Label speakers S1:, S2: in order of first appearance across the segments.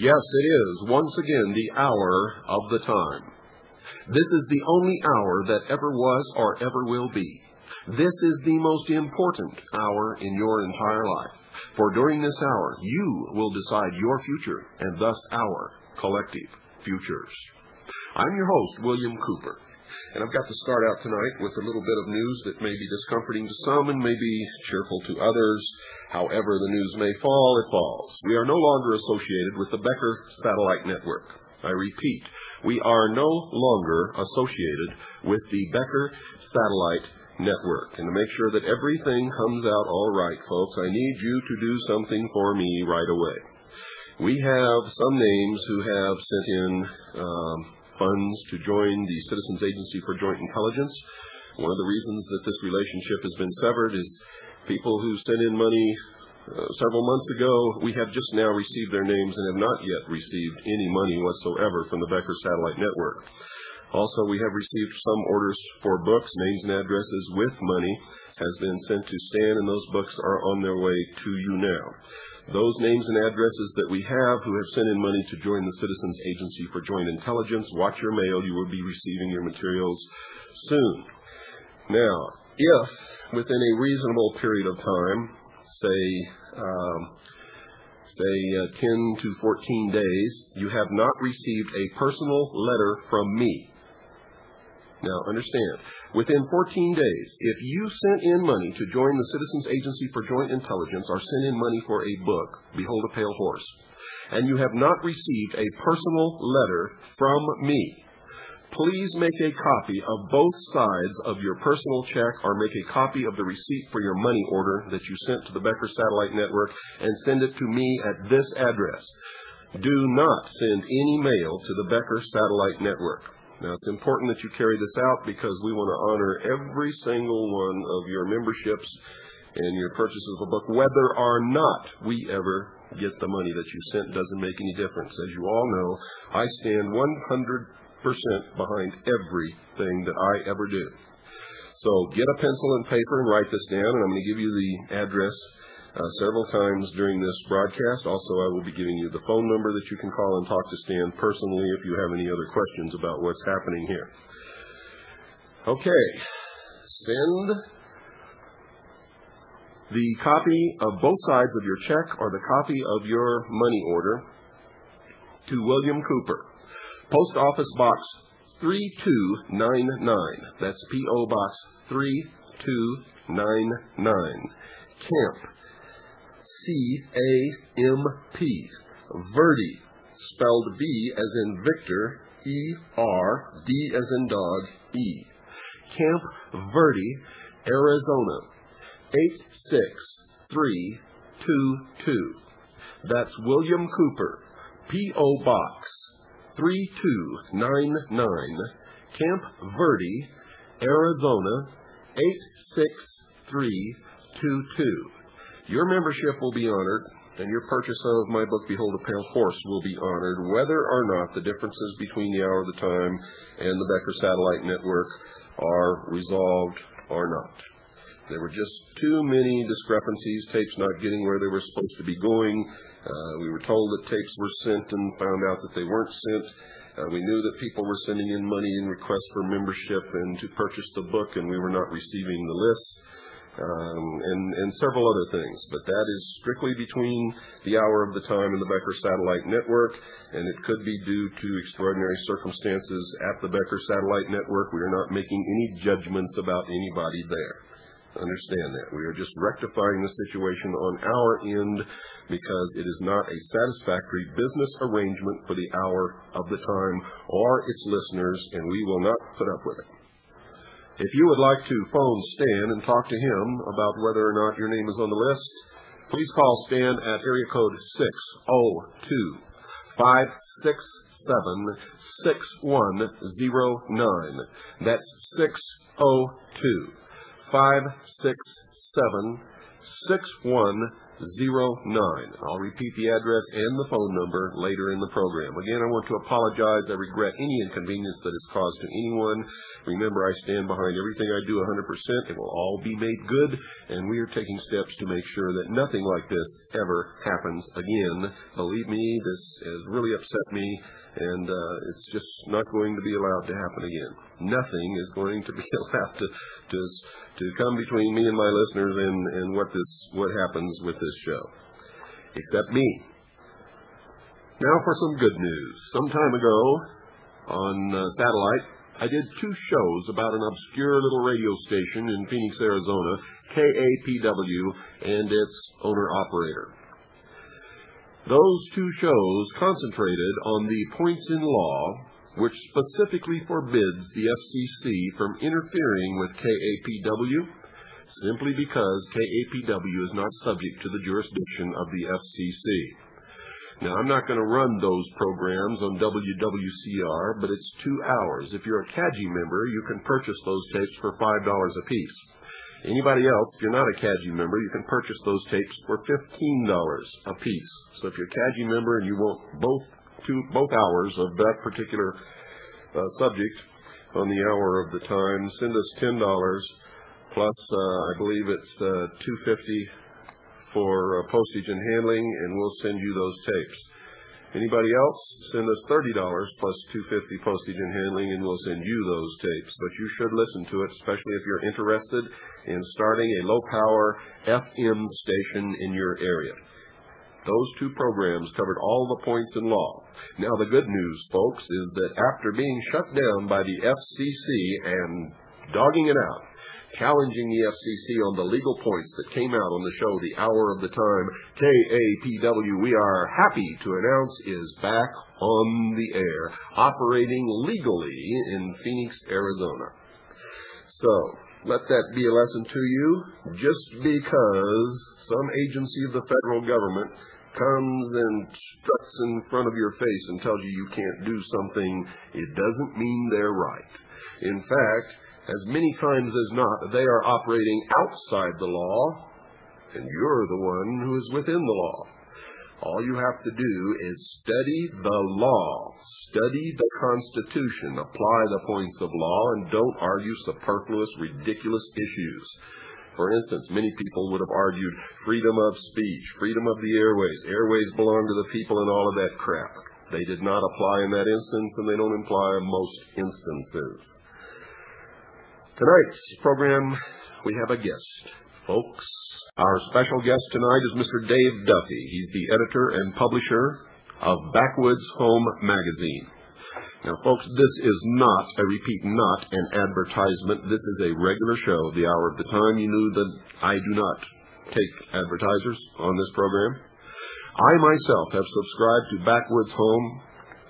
S1: Yes, it is, once again, the hour of the time. This is the only hour that ever was or ever will be. This is the most important hour in your entire life. For during this hour, you will decide your future, and thus our collective futures. I'm your host, William Cooper. And I've got to start out tonight with a little bit of news that may be discomforting to some and may be cheerful to others. However the news may fall, it falls. We are no longer associated with the Becker Satellite Network. I repeat, we are no longer associated with the Becker Satellite Network. And to make sure that everything comes out all right, folks, I need you to do something for me right away. We have some names who have sent in funds to join the Citizens Agency for Joint Intelligence. One of the reasons that this relationship has been severed is people who sent in money several months ago, we have just now received their names and have not yet received any money whatsoever from the Becker Satellite Network. Also, we have received some orders for books, names and addresses with money has been sent to Stan, and those books are on their way to you now. Those names and addresses that we have who have sent in money to join the Citizens Agency for Joint Intelligence, watch your mail. You will be receiving your materials soon. Now, if within a reasonable period of time, say 10 to 14 days, you have not received a personal letter from me. Now, understand, within 14 days, if you sent in money to join the Citizens Agency for Joint Intelligence or sent in money for a book, Behold a Pale Horse, and you have not received a personal letter from me, please make a copy of both sides of your personal check or make a copy of the receipt for your money order that you sent to the Becker Satellite Network and send it to me at this address. Do not send any mail to the Becker Satellite Network. Now, it's important that you carry this out because we want to honor every single one of your memberships and your purchases of a book. Whether or not we ever get the money that you sent doesn't make any difference. As you all know, I stand 100% behind everything that I ever do. So get a pencil and paper and write this down, and I'm going to give you the address several times during this broadcast. Also, I will be giving you the phone number that you can call and talk to Stan personally if you have any other questions about what's happening here. Okay, send the copy of both sides of your check or the copy of your money order to William Cooper, Post Office Box 3299. That's P.O. Box 3299. Camp, C-A-M-P, Verde, spelled V as in Victor, E-R-D as in dog, E. Camp Verde, Arizona, 86322. That's William Cooper, P.O. Box 3299, Camp Verde, Arizona, 86322. Your membership will be honored, and your purchase of my book, Behold a Pale Horse, will be honored, whether or not the differences between the Hour of the Time and the Becker Satellite Network are resolved or not. There were just too many discrepancies, tapes not getting where they were supposed to be going. We were told that tapes were sent and found out that they weren't sent. We knew that people were sending in money in requests for membership and to purchase the book, and we were not receiving the lists. and several other things. But that is strictly between the hour of the time and the Becker Satellite Network, and it could be due to extraordinary circumstances at the Becker Satellite Network. We are not making any judgments about anybody there. Understand that. We are just rectifying the situation on our end because it is not a satisfactory business arrangement for the hour of the time or its listeners, and we will not put up with it. If you would like to phone Stan and talk to him about whether or not your name is on the list, please call Stan at area code 602-567-6109. That's 602-567-6109. I'll repeat the address and the phone number later in the program. Again, I want to apologize. I regret any inconvenience that is caused to anyone. Remember, I stand behind everything I do 100%. It will all be made good, and we are taking steps to make sure that nothing like this ever happens again. Believe me, this has really upset me, and it's just not going to be allowed to happen again. Nothing is going to be allowed to come between me and my listeners and what happens with this show, except me. Now for some good news. Some time ago on satellite, I did 2 shows about an obscure little radio station in Phoenix, Arizona, KAPW, and its owner-operator. Those 2 shows concentrated on the points in law which specifically forbids the FCC from interfering with KAPW simply because KAPW is not subject to the jurisdiction of the FCC. Now, I'm not going to run those programs on WWCR, but it's 2 hours. If you're a CAGI member, you can purchase those tapes for $5 a piece. Anybody else, if you're not a CAGI member, you can purchase those tapes for $15 a piece. So if you're a CAGI member and you want both hours of that particular subject on the hour of the time, send us $10 plus I believe it's $2.50 for postage and handling, and we'll send you those tapes. Anybody else, send us $30 plus $2.50 postage and handling, and we'll send you those tapes. But you should listen to it, especially if you're interested in starting a low-power FM station in your area. Those 2 programs covered all the points in law. Now, the good news, folks, is that after being shut down by the FCC and dogging it out, challenging the FCC on the legal points that came out on the show, The Hour of the Time, KAPW, we are happy to announce, is back on the air, operating legally in Phoenix, Arizona. So, let that be a lesson to you. Just because some agency of the federal government comes and struts in front of your face and tells you you can't do something, it doesn't mean they're right. In fact, as many times as not, they are operating outside the law, and you're the one who is within the law. All you have to do is study the law, study the Constitution, apply the points of law, and don't argue superfluous, ridiculous issues. For instance, many people would have argued freedom of speech, freedom of the airways. Airways belong to the people and all of that crap. They did not apply in that instance, and they don't apply in most instances. Tonight's program, we have a guest, folks. Our special guest tonight is Mr. Dave Duffy. He's the editor and publisher of Backwoods Home magazine. Now, folks, this is not, I repeat, not an advertisement. This is a regular show, The Hour of the Time. You knew that I do not take advertisers on this program. I myself have subscribed to Backwoods Home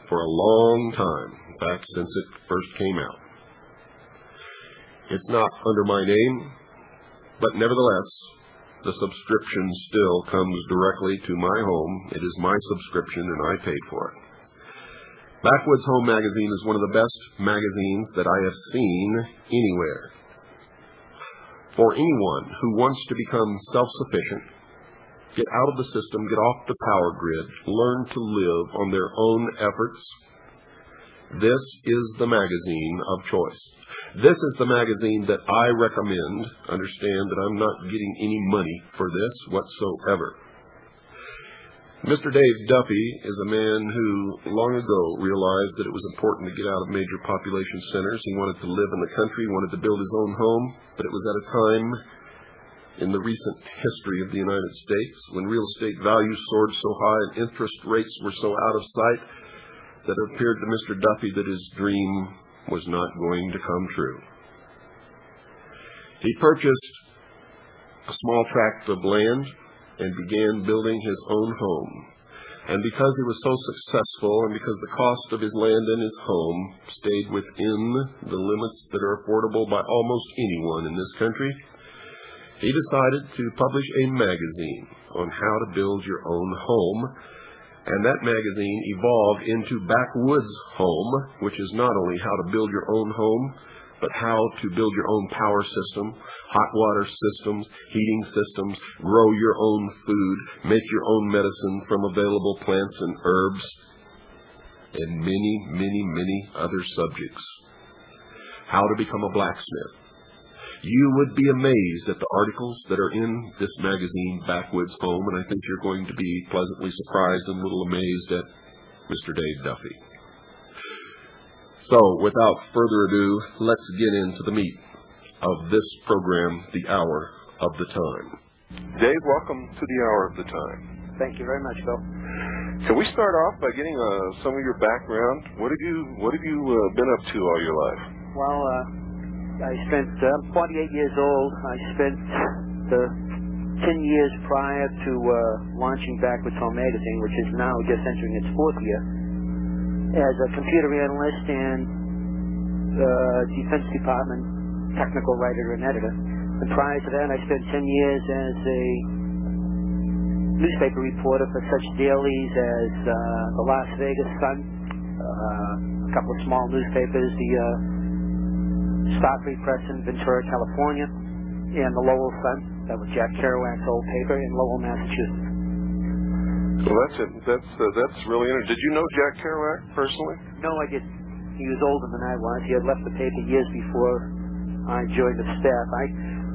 S1: for a long time, back since it first came out. It's not under my name, but nevertheless, the subscription still comes directly to my home. It is my subscription, and I paid for it. Backwoods Home magazine is one of the best magazines that I have seen anywhere. For anyone who wants to become self-sufficient, get out of the system, get off the power grid, learn to live on their own efforts, this is the magazine of choice. This is the magazine that I recommend. Understand that I'm not getting any money for this whatsoever. Mr. Dave Duffy is a man who long ago realized that it was important to get out of major population centers. He wanted to live in the country, wanted to build his own home, but it was at a time in the recent history of the United States, when real estate values soared so high and interest rates were so out of sight that it appeared to Mr. Duffy that his dream was not going to come true. He purchased a small tract of land and began building his own home. And because he was so successful, and because the cost of his land and his home stayed within the limits that are affordable by almost anyone in this country, he decided to publish a magazine on how to build your own home. And that magazine evolved into Backwoods Home, which is not only how to build your own home, but how to build your own power system, hot water systems, heating systems, grow your own food, make your own medicine from available plants and herbs, and many, many, many other subjects. How to become a blacksmith. You would be amazed at the articles that are in this magazine, Backwoods Home, and I think you're going to be pleasantly surprised and a little amazed at Mr. Dave Duffy. So, without further ado, let's get into the meat of this program, The Hour of the Time. Dave, welcome to The Hour of the Time.
S2: Thank you very much, Bill.
S1: Can we start off by getting some of your background? What have you been up to all your life?
S2: Well, I'm 48 years old. I spent the 10 years prior to launching Backwoods Home magazine, which is now just entering its 4th year, as a computer analyst and Defense Department technical writer and editor. And prior to that, I spent 10 years as a newspaper reporter for such dailies as the Las Vegas Sun, a couple of small newspapers, the Star Free Press in Ventura, California, and the Lowell Sun, that was Jack Kerouac's old paper, in Lowell, Massachusetts.
S1: Well, that's really interesting. Did you know Jack Kerouac personally?
S2: No, I didn't. He was older than I was. He had left the paper years before I joined the staff. I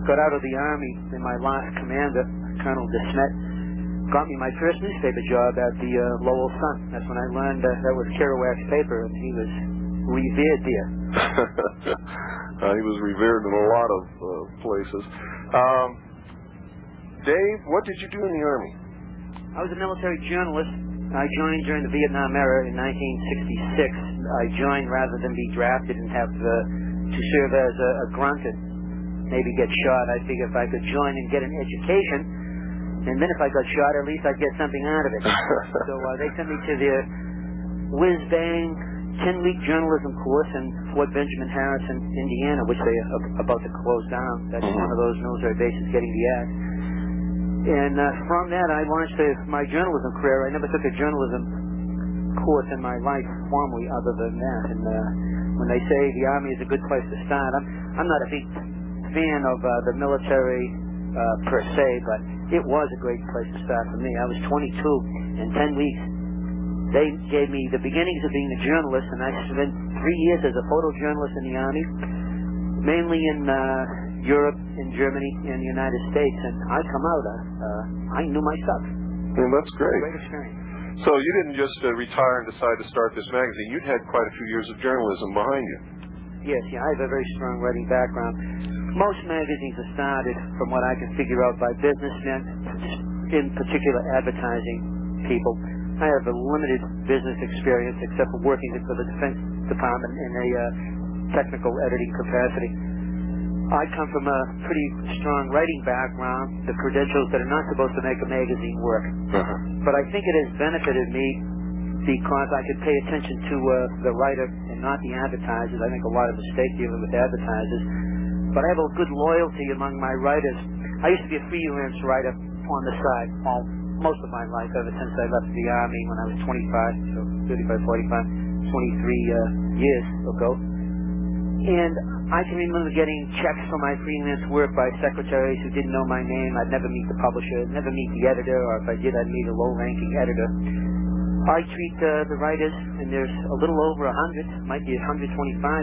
S2: got out of the Army, and my last commander, Colonel DeSmet, got me my first newspaper job at the Lowell Sun. That's when I learned that was Kerouac's paper, and he was revered there.
S1: He was revered in a lot of places. Dave, what did you do in the Army?
S2: I was a military journalist. I joined during the Vietnam era in 1966. I joined rather than be drafted and have to serve as a grunt and maybe get shot. I figured if I could join and get an education, and then if I got shot, at least I'd get something out of it. So they sent me to the whiz-bang 10-week journalism course in Fort Benjamin Harrison, Indiana, which they are about to close down. That's one of those military bases getting the axe. And from that, I launched my journalism career. I never took a journalism course in my life formally other than that. And when they say the Army is a good place to start, I'm not a big fan of the military per se, but it was a great place to start for me. I was 22 in 10 weeks. They gave me the beginnings of being a journalist, and I spent 3 years as a photojournalist in the Army, mainly in Europe, in Germany, and the United States. And I come out, I knew my stuff.
S1: Well, that's great.
S2: Great experience.
S1: So you didn't just retire and decide to start this magazine. You'd had quite a few years of journalism behind you.
S2: Yes, I have a very strong writing background. Most magazines are started, from what I can figure out, by businessmen, in particular advertising people. I have a limited business experience, except for working for the Defense Department in a technical editing capacity. I come from a pretty strong writing background, the credentials that are not supposed to make a magazine work. But I think it has benefited me because I could pay attention to the writer and not the advertisers. I make a lot of mistakes dealing with advertisers. But I have a good loyalty among my writers. I used to be a freelance writer on the side most of my life, ever since I left the Army when I was 25, so 35, 45, 23 years ago. And I can remember getting checks for my freelance work by secretaries who didn't know my name. I'd never meet the publisher, never meet the editor, or if I did, I'd meet a low-ranking editor. I treat the writers, and there's a little over 100, might be 125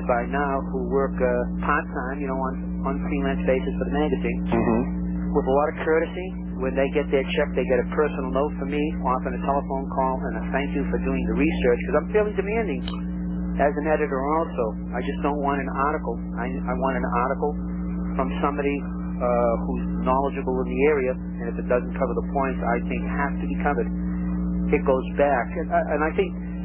S2: by now, who work part-time, on freelance basis for the magazine, with a lot of courtesy. When they get their check, they get a personal note from me, often a telephone call, and a thank you for doing the research, because I'm fairly demanding as an editor also. I just don't want an article. I want an article from somebody who's knowledgeable in the area, and if it doesn't cover the points I think have to be covered, it goes back. And I think